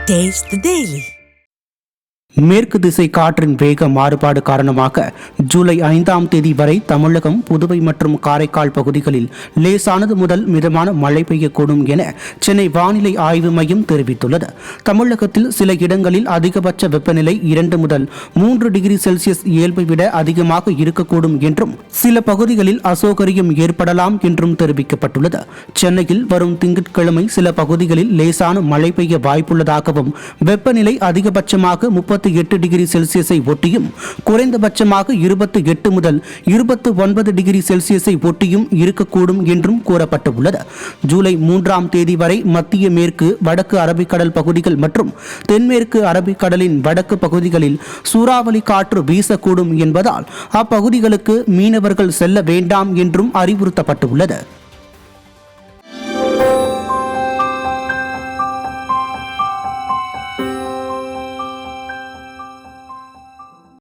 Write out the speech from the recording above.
Taste the Daily. மேற்கு திசை காற்றின் வேக மாறுபாடு காரணமாக ஜூலை 5ஆம் தேதி வரை தமிழகம், புதுவை மற்றும் காரைக்கால் பகுதிகளில் லேசானது முதல் மிதமான மழை பெய்யக்கூடும் என சென்னை வானிலை ஆய்வு மையம் தெரிவித்துள்ளது. தமிழகத்தில் சில இடங்களில் அதிகபட்ச வெப்பநிலை 2 முதல் 3 டிகிரி செல்சியஸ் இயல்பை விட அதிகமாக இருக்கக்கூடும் என்றும் சில பகுதிகளில் அசௌகரியம் ஏற்படலாம் என்றும் தெரிவிக்கப்பட்டுள்ளது. சென்னையில் வரும் திங்கட்கிழமை சில பகுதிகளில் லேசான மழை பெய்ய வாய்ப்புள்ளதாகவும், வெப்பநிலை அதிகபட்சமாக 38 டிகிரி செல்சியஸை ஒட்டியும் குறைந்தபட்சமாக 28 முதல் 29 டிகிரி செல்சியஸை ஒட்டியும் இருக்கக்கூடும் என்றும் கூறப்பட்டுள்ளது. ஜூலை 3ஆம் தேதி வரை மத்திய மேற்கு, வடக்கு அரபிக்கடல் பகுதிகள் மற்றும் தென்மேற்கு அரபிக்கடலின் வடக்கு பகுதிகளில் சூறாவளி காற்று வீசக்கூடும் என்பதால் அப்பகுதிகளுக்கு மீனவர்கள் செல்ல வேண்டாம் என்றும் அறிவுறுத்தப்பட்டுள்ளது.